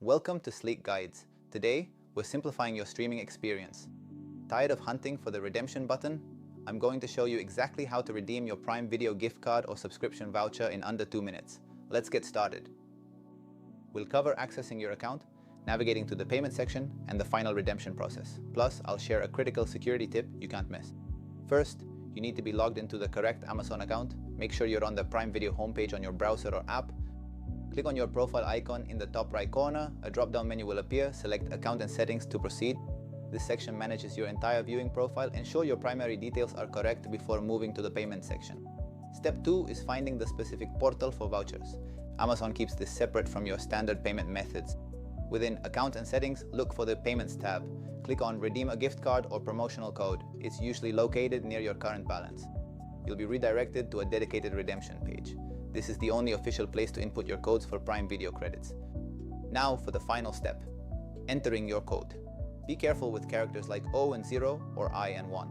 Welcome to Sleek Guides. Today, we're simplifying your streaming experience. Tired of hunting for the redemption button? I'm going to show you exactly how to redeem your Prime Video gift card or subscription voucher in under 2 minutes. Let's get started. We'll cover accessing your account, navigating to the payment section, and the final redemption process. Plus, I'll share a critical security tip you can't miss. First, you need to be logged into the correct Amazon account. Make sure you're on the Prime Video homepage on your browser or app. Click on your profile icon in the top right corner. A drop-down menu will appear. Select Account and Settings to proceed. This section manages your entire viewing profile. Ensure your primary details are correct before moving to the payment section. Step 2 is finding the specific portal for vouchers. Amazon keeps this separate from your standard payment methods. Within Account and Settings, look for the Payments tab. Click on Redeem a gift card or promotional code. It's usually located near your current balance. You'll be redirected to a dedicated redemption page. This is the only official place to input your codes for Prime Video credits. Now for the final step, entering your code. Be careful with characters like O and 0 or I and 1.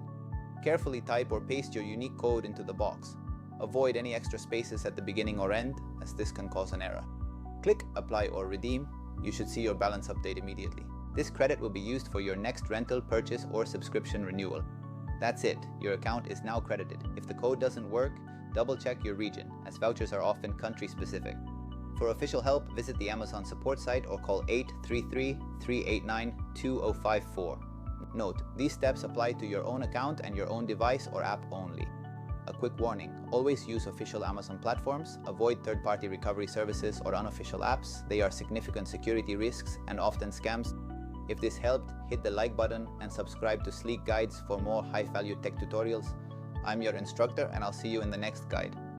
Carefully type or paste your unique code into the box. Avoid any extra spaces at the beginning or end, as this can cause an error. Click Apply or Redeem. You should see your balance update immediately. This credit will be used for your next rental, purchase, or subscription renewal. That's it, your account is now credited. If the code doesn't work, double-check your region, as vouchers are often country-specific. For official help, visit the Amazon support site or call 833-389-2054. Note, these steps apply to your own account and your own device or app only. A quick warning, always use official Amazon platforms, avoid third-party recovery services or unofficial apps. They are significant security risks and often scams. If this helped, hit the like button and subscribe to Sleek Guides for more high-value tech tutorials. I'm your instructor and I'll see you in the next guide.